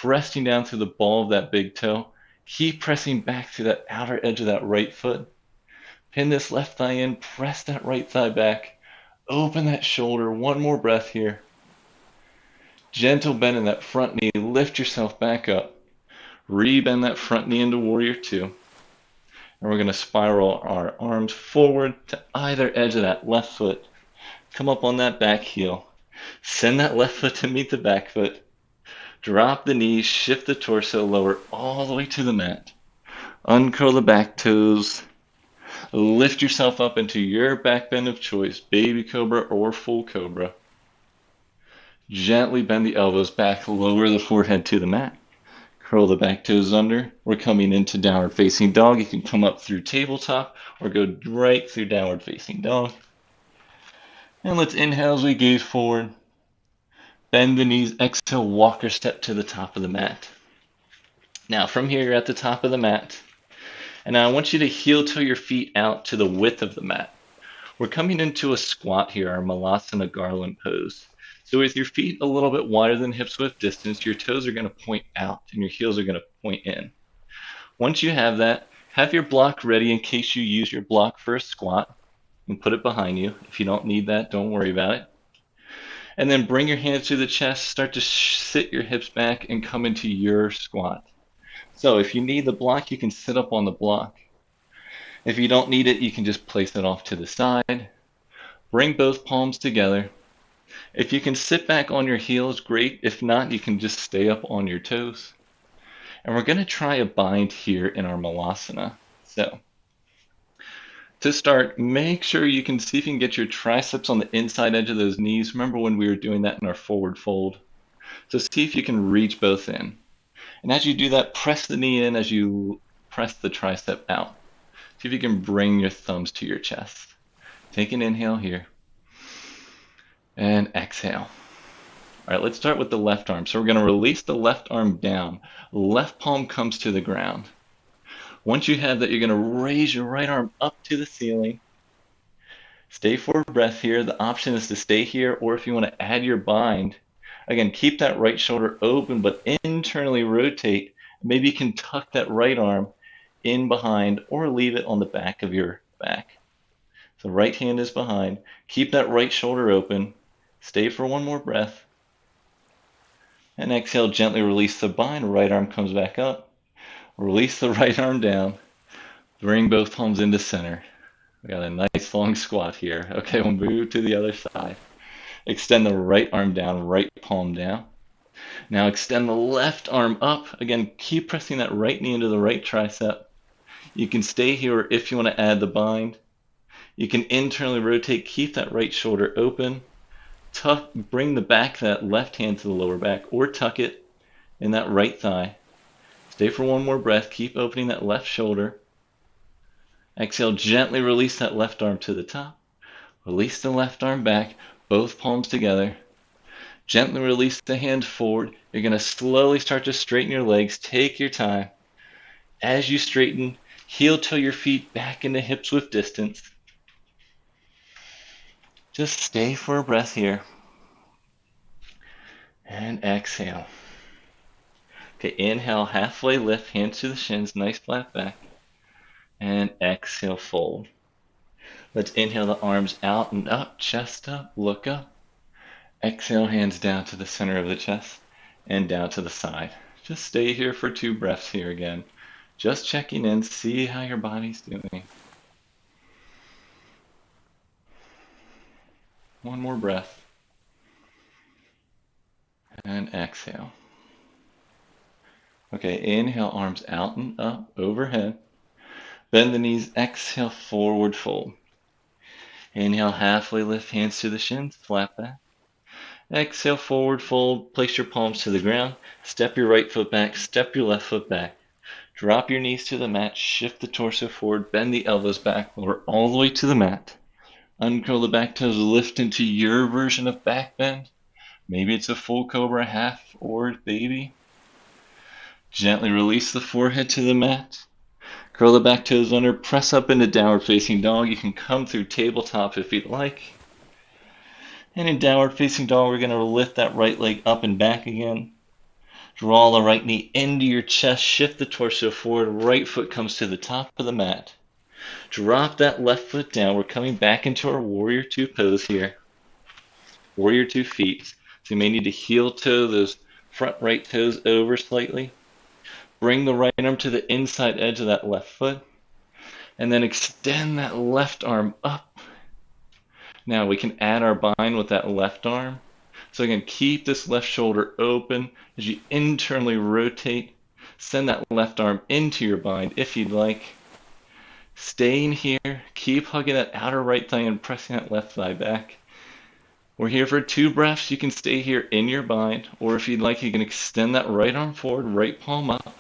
pressing down through the ball of that big toe. Keep pressing back through that outer edge of that right foot. Pin this left thigh in, press that right thigh back, open that shoulder. One more breath here. Gentle bend in that front knee, lift yourself back up. Rebend that front knee into warrior two. And we're going to spiral our arms forward to either edge of that left foot. Come up on that back heel. Send that left foot to meet the back foot. Drop the knees, shift the torso, lower all the way to the mat. Uncurl the back toes. Lift yourself up into your back bend of choice, baby cobra or full cobra. Gently bend the elbows back, lower the forehead to the mat. Curl the back toes under. We're coming into downward facing dog. You can come up through tabletop or go right through downward facing dog. And let's inhale as we gaze forward. Bend the knees, exhale, walker step to the top of the mat. Now from here, you're at the top of the mat. And now I want you to heel toe your feet out to the width of the mat. We're coming into a squat here, our Malasana garland pose. So with your feet a little bit wider than hips width distance, your toes are going to point out and your heels are going to point in. Once you have that, have your block ready in case you use your block for a squat and put it behind you. If you don't need that, don't worry about it. And then bring your hands to the chest, start to sit your hips back and come into your squat. So if you need the block, you can sit up on the block. If you don't need it, you can just place it off to the side. Bring both palms together. If you can sit back on your heels, great. If not, you can just stay up on your toes. And we're going to try a bind here in our Malasana. So to start, make sure you can see if you can get your triceps on the inside edge of those knees. Remember when we were doing that in our forward fold? So see if you can reach both in. And as you do that, press the knee in as you press the tricep out. See if you can bring your thumbs to your chest. Take an inhale here. And exhale. All right, let's start with the left arm. So we're going to release the left arm down. Left palm comes to the ground. Once you have that, you're going to raise your right arm up to the ceiling. Stay for a breath here. The option is to stay here, or if you want to add your bind, again, keep that right shoulder open, but internally rotate. Maybe you can tuck that right arm in behind or leave it on the back of your back. So right hand is behind. Keep that right shoulder open. Stay for one more breath. And exhale, gently release the bind. Right arm comes back up. Release the right arm down. Bring both palms into center. We got a nice long squat here. Okay, we'll move to the other side. Extend the right arm down, right palm down. Now extend the left arm up. Again, keep pressing that right knee into the right tricep. You can stay here if you want to add the bind. You can internally rotate, keep that right shoulder open. Tuck, bring the back of that left hand to the lower back or tuck it in that right thigh. Stay for one more breath. Keep opening that left shoulder. Exhale, gently release that left arm to the top. Release the left arm back, both palms together. Gently release the hand forward. You're going to slowly start to straighten your legs. Take your time. As you straighten, heel toe your feet back into hips width distance. Just stay for a breath here. And exhale. Okay, inhale, halfway lift, hands to the shins, nice flat back. And exhale, fold. Let's inhale the arms out and up, chest up, look up. Exhale, hands down to the center of the chest and down to the side. Just stay here for 2 breaths here again. Just checking in, see how your body's doing. One more breath. And exhale. Okay, inhale, arms out and up, overhead. Bend the knees, exhale, forward fold. Inhale, halfway lift, hands to the shins, flat back. Exhale, forward fold, place your palms to the ground. Step your right foot back, step your left foot back. Drop your knees to the mat, shift the torso forward, bend the elbows back, lower all the way to the mat. Uncurl the back toes, lift into your version of back bend. Maybe it's a full cobra, half, or baby. Gently release the forehead to the mat. Curl the back toes under, press up into downward facing dog. You can come through tabletop if you'd like. And in downward facing dog, we're going to lift that right leg up and back again. Draw the right knee into your chest, shift the torso forward, right foot comes to the top of the mat. Drop that left foot down. We're coming back into our Warrior Two pose here. Warrior Two feet. So you may need to heel toe those front right toes over slightly. Bring the right arm to the inside edge of that left foot. And then extend that left arm up. Now we can add our bind with that left arm. So again, keep this left shoulder open as you internally rotate. Send that left arm into your bind if you'd like. Staying here, keep hugging that outer right thigh and pressing that left thigh back. We're here for 2 breaths. You can stay here in your bind, or if you'd like, you can extend that right arm forward, right palm up.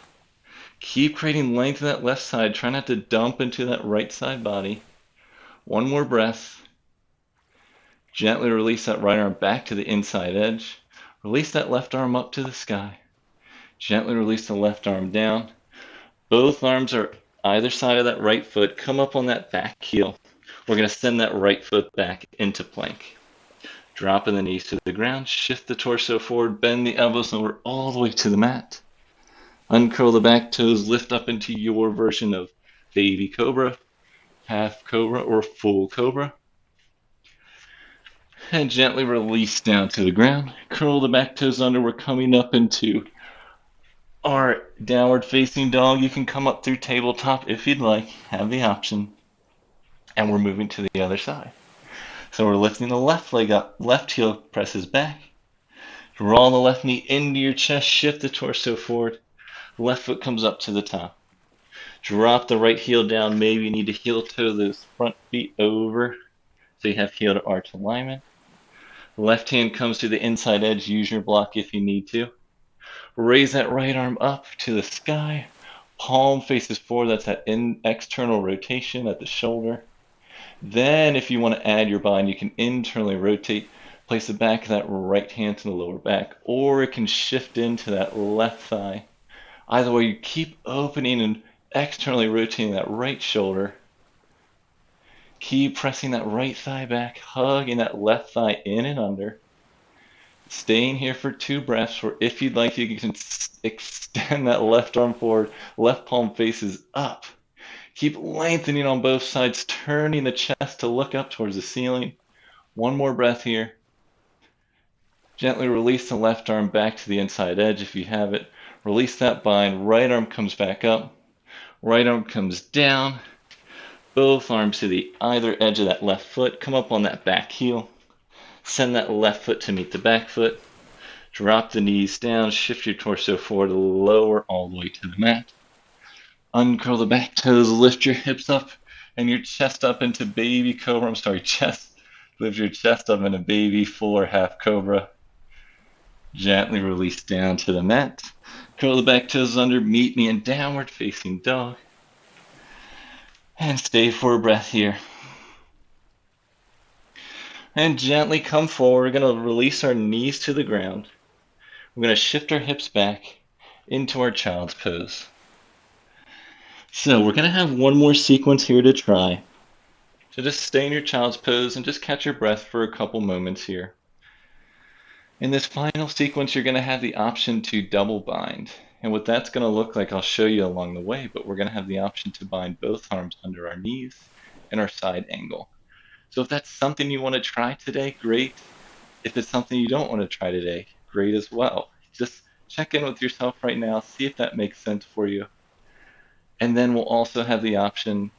Keep creating length in that left side. Try not to dump into that right side body. 1 more breath. Gently release that right arm back to the inside edge. Release that left arm up to the sky. Gently release the left arm down. Both arms are either side of that right foot. Come up on that back heel. We're going to send that right foot back into plank. Dropping the knees to the ground. Shift the torso forward. Bend the elbows over all the way to the mat. Uncurl the back toes. Lift up into your version of baby cobra, half cobra, or full cobra. And gently release down to the ground. Curl the back toes under. We're coming up into our downward facing dog. You can come up through tabletop if you'd like. Have the option. And we're moving to the other side. So we're lifting the left leg up. Left heel presses back. Draw the left knee into your chest. Shift the torso forward. Left foot comes up to the top. Drop the right heel down. Maybe you need to heel toe those front feet over so you have heel to arch alignment. Left hand comes to the inside edge. Use your block if you need to. Raise that right arm up to the sky. Palm faces forward. That's that external rotation at the shoulder. Then if you want to add your bind, you can internally rotate. Place the back of that right hand to the lower back, or it can shift into that left thigh. Either way, you keep opening and externally rotating that right shoulder. Keep pressing that right thigh back, hugging that left thigh in and under. Staying here for 2 breaths, or if you'd like, you can extend that left arm forward, left palm faces up. Keep lengthening on both sides, turning the chest to look up towards the ceiling. 1 more breath here. Gently release the left arm back to the inside edge if you have it. Release that bind, right arm comes back up. Right arm comes down. Both arms to the either edge of that left foot. Come up on that back heel. Send that left foot to meet the back foot. Drop the knees down. Shift your torso forward, lower all the way to the mat. Uncurl the back toes. Lift your hips up and your chest up into baby cobra. Lift your chest up into baby full or half cobra. Gently release down to the mat. Curl the back toes under. Meet me in downward facing dog. And stay for a breath here. And gently come forward. We're going to release our knees to the ground. We're going to shift our hips back into our child's pose. So we're going to have 1 more sequence here to try. So just stay in your child's pose and just catch your breath for a couple moments here. In this final sequence, you're going to have the option to double bind. And what that's going to look like, I'll show you along the way, but we're going to have the option to bind both arms under our knees and our side angle. So if that's something you want to try today, great. If it's something you don't want to try today, great as well. Just check in with yourself right now, see if that makes sense for you. And then we'll also have the option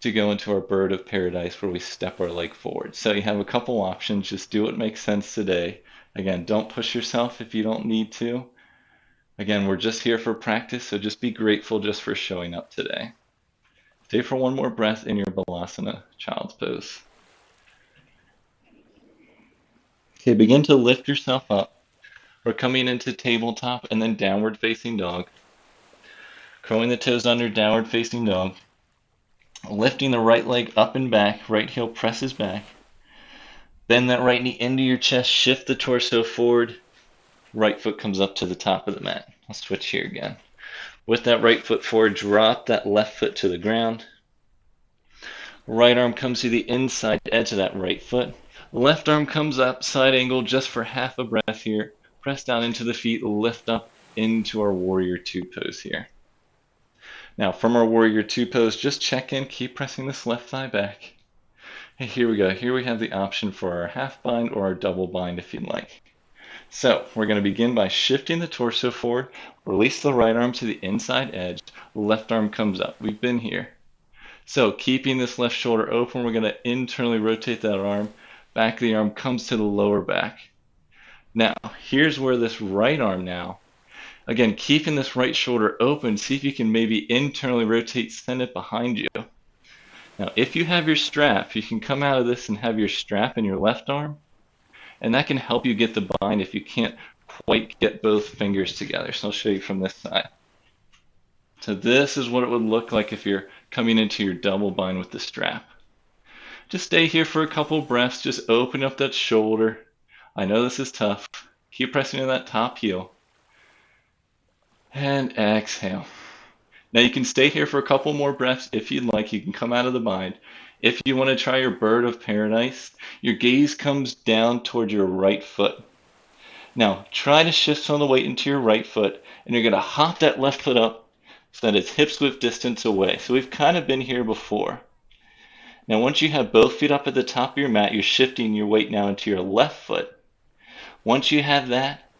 to go into our bird of paradise where we step our leg forward. So you have a couple options. Just do what makes sense today. Again, don't push yourself if you don't need to. Again, we're just here for practice, so just be grateful just for showing up today. Stay for 1 more breath in your Balasana child's pose. Okay, begin to lift yourself up. We're coming into tabletop and then downward facing dog. Curling the toes under, downward facing dog. Lifting the right leg up and back, right heel presses back. Bend that right knee into your chest, shift the torso forward. Right foot comes up to the top of the mat. I'll switch here again. With that right foot forward, drop that left foot to the ground. Right arm comes to the inside edge of that right foot. Left arm comes up, side angle just for half a breath here. Press down into the feet, lift up. into our Warrior Two pose here. Now, from our Warrior Two pose, just check in, keep pressing this left thigh back. And here we go. Here we have the option for our half bind or our double bind if you'd like. So we're going to begin by shifting the torso forward, release the right arm to the inside edge, left arm comes up. We've been here. So keeping this left shoulder open, we're going to internally rotate that arm. Back of the arm comes to the lower back. Now, here's where this right arm now, again, keeping this right shoulder open, see if you can maybe internally rotate, send it behind you. Now, if you have your strap, you can come out of this and have your strap in your left arm, and that can help you get the bind if you can't quite get both fingers together. So I'll show you from this side. So this is what it would look like if you're coming into your double bind with the strap. Just stay here for a couple breaths, just open up that shoulder. I know this is tough. Keep pressing to that top heel. And exhale. Now you can stay here for a couple more breaths if you'd like. You can come out of the bind. If you want to try your bird of paradise, your gaze comes down toward your right foot. Now try to shift some of the weight into your right foot, and you're going to hop that left foot up so that it's hips width distance away. So we've kind of been here before. Now once you have both feet up at the top of your mat, you're shifting your weight now into your left foot. Once you have that,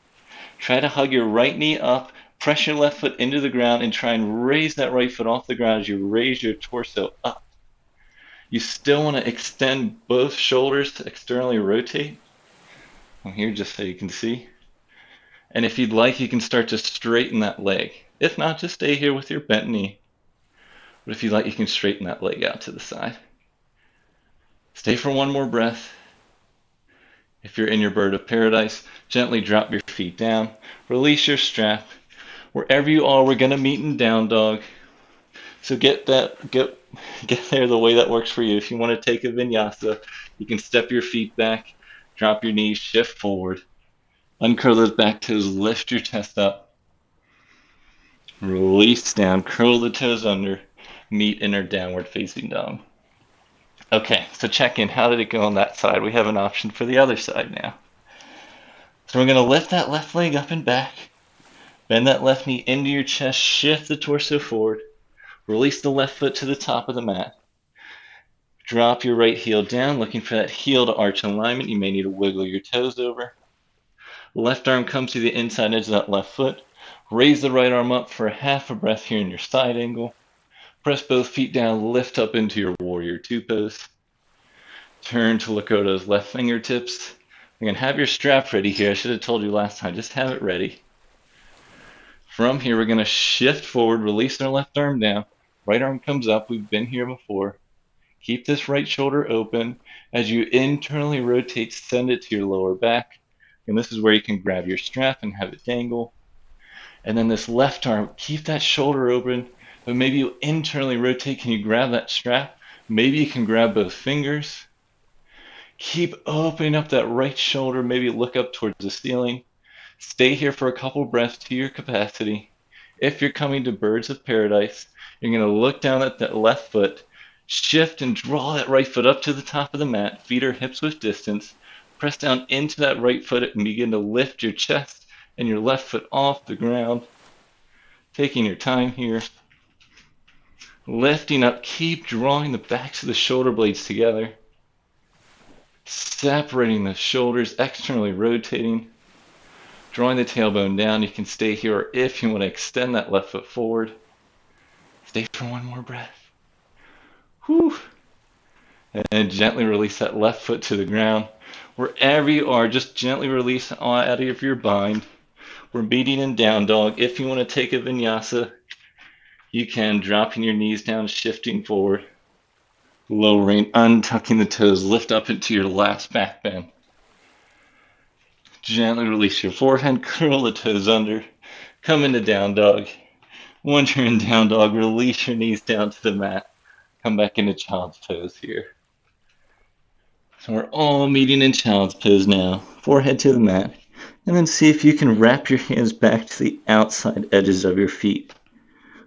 try to hug your right knee up, press your left foot into the ground, and try and raise that right foot off the ground as you raise your torso up. You still want to extend both shoulders to externally rotate. I'm here just so you can see. And if you'd like, you can start to straighten that leg. If not, just stay here with your bent knee. But if you'd like, you can straighten that leg out to the side. Stay for one more breath. If you're in your bird of paradise, gently drop your feet down. Release your strap. Wherever you are, we're going to meet in down dog. So get there the way that works for you. If you want to take a vinyasa, you can step your feet back, drop your knees, shift forward. Uncurl those back toes, lift your chest up. Release down, curl the toes under, meet in our downward facing dog. Okay, so check in. How did it go on that side? We have an option for the other side now. So we're going to lift that left leg up and back. Bend that left knee into your chest, shift the torso forward. Release the left foot to the top of the mat. Drop your right heel down, looking for that heel to arch alignment. You may need to wiggle your toes over. Left arm comes to the inside edge of that left foot. Raise the right arm up for half a breath here in your side angle. Press both feet down, lift up into your Warrior Two pose. Turn to Lakota's left fingertips. You're going to have your strap ready here. I should have told you last time. Just have it ready. From here, we're going to shift forward, release our left arm down. Right arm comes up. We've been here before. Keep this right shoulder open. As you internally rotate, send it to your lower back. And this is where you can grab your strap and have it dangle. And then this left arm, keep that shoulder open, but maybe you internally rotate. Can you grab that strap? Maybe you can grab both fingers. Keep opening up that right shoulder, maybe look up towards the ceiling. Stay here for a couple breaths to your capacity. If you're coming to birds of paradise, you're going to look down at that left foot, shift and draw that right foot up to the top of the mat, feet are hips width distance. Press down into that right foot and begin to lift your chest and your left foot off the ground. Taking your time here. Lifting up, keep drawing the backs of the shoulder blades together. Separating the shoulders, externally rotating. Drawing the tailbone down, you can stay here, or if you want to extend that left foot forward, stay for one more breath. Whew. And gently release that left foot to the ground. Wherever you are, just gently release out of your bind. We're meeting in down dog. If you want to take a vinyasa, you can, dropping your knees down, shifting forward, lowering, untucking the toes, lift up into your last back bend. Gently release your forehead, curl the toes under, come into down dog. Once you're in down dog, release your knees down to the mat. Come back into child's pose here. So we're all meeting in child's pose now. Forehead to the mat. And then see if you can wrap your hands back to the outside edges of your feet.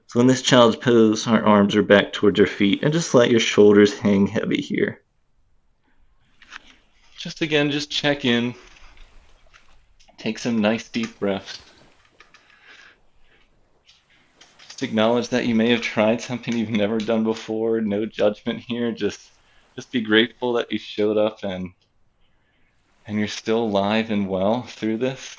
So in this child's pose, our arms are back towards our feet, and just let your shoulders hang heavy here. Just check in. Take some nice deep breaths. Just acknowledge that you may have tried something you've never done before. No judgment here. Just be grateful that you showed up and you're still alive and well through this.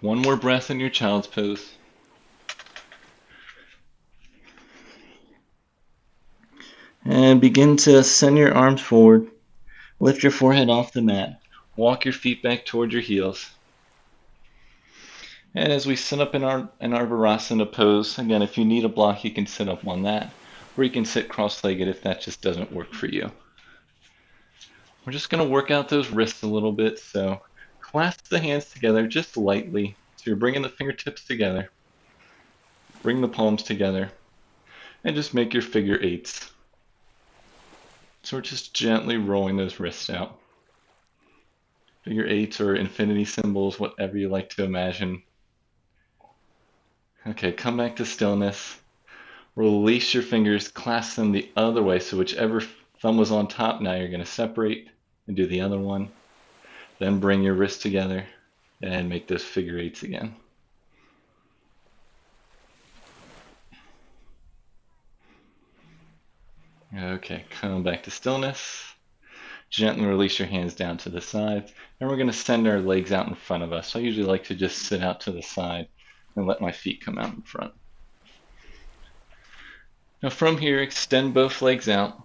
One more breath in your child's pose. And begin to send your arms forward. Lift your forehead off the mat. Walk your feet back toward your heels. And as we sit up in our Virasana pose, again, if you need a block, you can sit up on that, or you can sit cross-legged if that just doesn't work for you. We're just going to work out those wrists a little bit, so clasp the hands together just lightly. So you're bringing the fingertips together, bring the palms together, and just make your figure eights. So we're just gently rolling those wrists out. Figure eights or infinity symbols, whatever you like to imagine. Okay, come back to stillness. Release your fingers, clasp them the other way. So whichever thumb was on top, now you're going to separate and do the other one. Then bring your wrists together and make those figure eights again. Okay, come back to stillness. Gently release your hands down to the sides. And we're going to send our legs out in front of us. So I usually like to just sit out to the side and let my feet come out in front. Now from here, extend both legs out,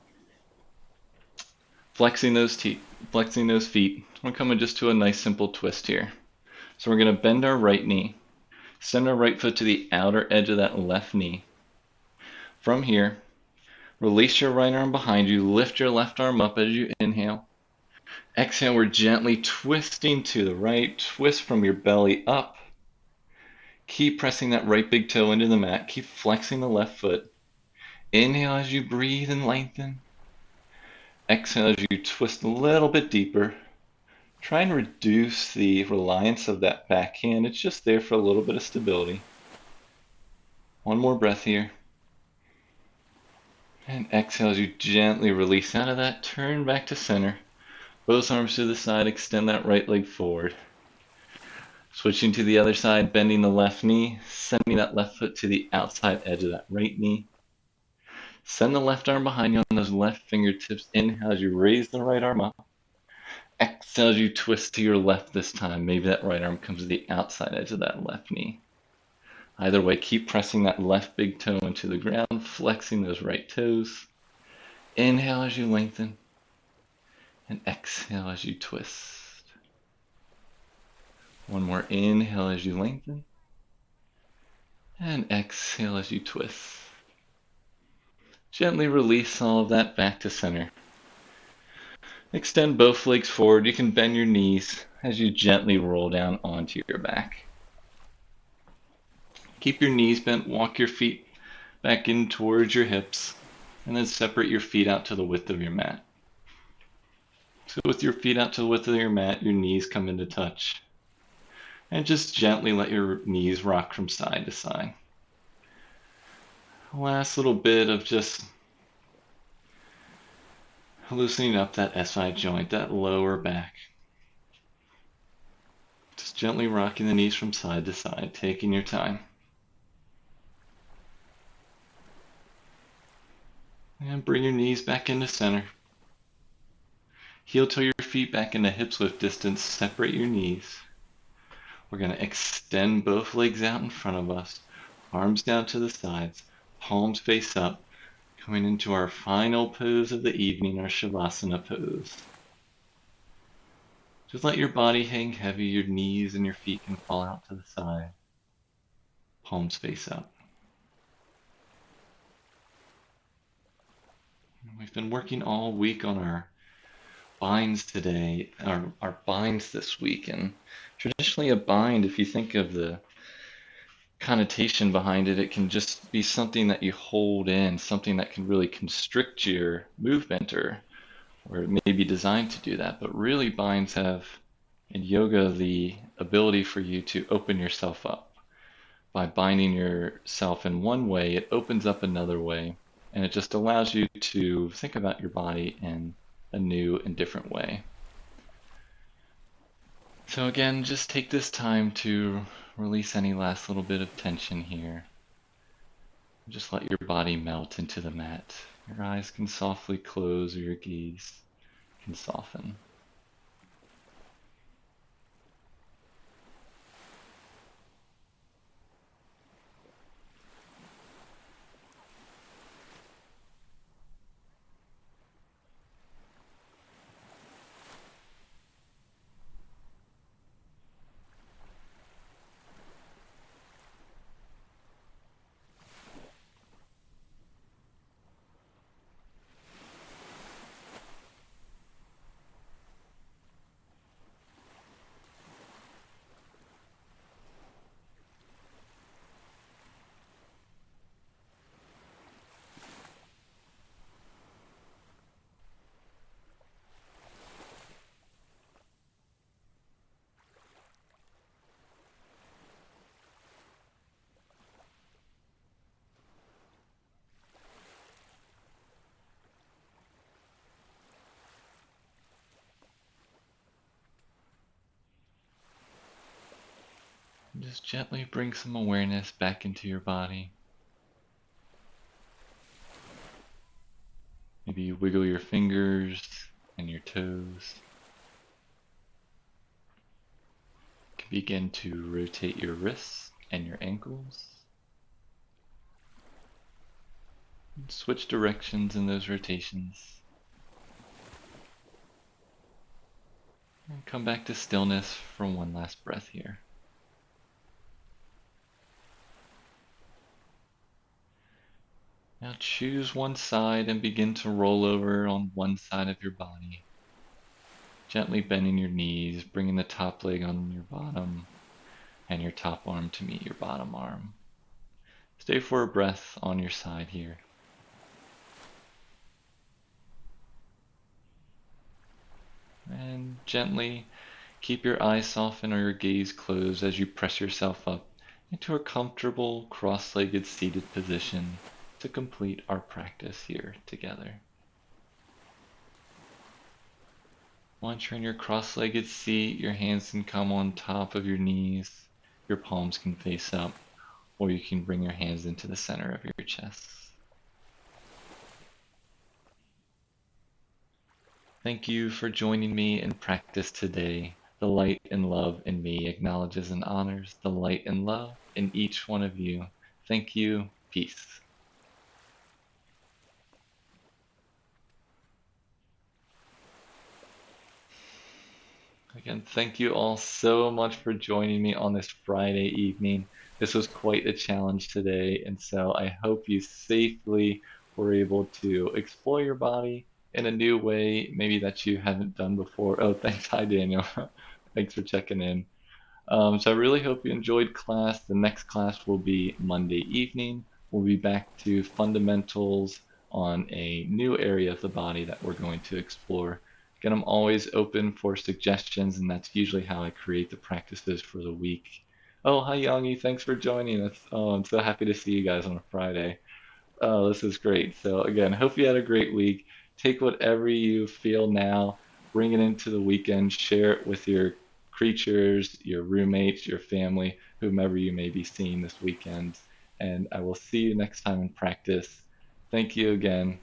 flexing those feet. We're coming just to a nice simple twist here. So we're going to bend our right knee, send our right foot to the outer edge of that left knee. From here, release your right arm behind you, lift your left arm up as you inhale. Exhale, we're gently twisting to the right, twist from your belly up. Keep pressing that right big toe into the mat, keep flexing the left foot. Inhale as you breathe and lengthen. Exhale as you twist a little bit deeper. Try and reduce the reliance of that backhand. It's just there for a little bit of stability. One more breath here. And exhale as you gently release out of that. Turn back to center. Both arms to the side. Extend that right leg forward. Switching to the other side, bending the left knee. Sending that left foot to the outside edge of that right knee. Send the left arm behind you on those left fingertips. Inhale as you raise the right arm up. Exhale as you twist to your left this time. Maybe that right arm comes to the outside edge of that left knee. Either way, keep pressing that left big toe into the ground, flexing those right toes. Inhale as you lengthen, and exhale as you twist. One more inhale as you lengthen, and exhale as you twist. Gently release all of that back to center. Extend both legs forward. You can bend your knees as you gently roll down onto your back. Keep your knees bent, walk your feet back in towards your hips, and then separate your feet out to the width of your mat. So with your feet out to the width of your mat, your knees come into touch. And just gently let your knees rock from side to side. Last little bit of just loosening up that SI joint, that lower back. Just gently rocking the knees from side to side, taking your time. And bring your knees back into center. Heel toe your feet back into hips width distance. Separate your knees. We're going to extend both legs out in front of us. Arms down to the sides. Palms face up. Coming into our final pose of the evening, our Shavasana Pose. Just let your body hang heavy. Your knees and your feet can fall out to the side. Palms face up. We've been working all week on our binds today, our binds this week. And traditionally a bind, if you think of the connotation behind it, it can just be something that you hold in, something that can really constrict your movement, or it may be designed to do that. But really binds have, in yoga, the ability for you to open yourself up. By binding yourself in one way, it opens up another way. And it just allows you to think about your body in a new and different way. So again, just take this time to release any last little bit of tension here. Just let your body melt into the mat. Your eyes can softly close or your gaze can soften. Just gently bring some awareness back into your body. Maybe you wiggle your fingers and your toes. You can begin to rotate your wrists and your ankles. Switch directions in those rotations. And come back to stillness for one last breath here. Now choose one side and begin to roll over on one side of your body. Gently bending your knees, bringing the top leg on your bottom and your top arm to meet your bottom arm. Stay for a breath on your side here. And gently keep your eyes softened or your gaze closed as you press yourself up into a comfortable cross-legged seated position to complete our practice here together. Once you're in your cross-legged seat, your hands can come on top of your knees, your palms can face up, or you can bring your hands into the center of your chest. Thank you for joining me in practice today. The light and love in me acknowledges and honors the light and love in each one of you. Thank you. Peace. Again, thank you all so much for joining me on this Friday evening. This was quite a challenge today, and so I hope you safely were able to explore your body in a new way, maybe that you haven't done before. Oh, thanks. Hi, Daniel. Thanks for checking in. So I really hope you enjoyed class. The next class will be Monday evening. We'll be back to fundamentals on a new area of the body that we're going to explore. Again, I'm always open for suggestions, and that's usually how I create the practices for the week. Oh, hi, Yangi. Thanks for joining us. Oh, I'm so happy to see you guys on a Friday. Oh, this is great. So again, hope you had a great week. Take whatever you feel now, bring it into the weekend, share it with your creatures, your roommates, your family, whomever you may be seeing this weekend. And I will see you next time in practice. Thank you again.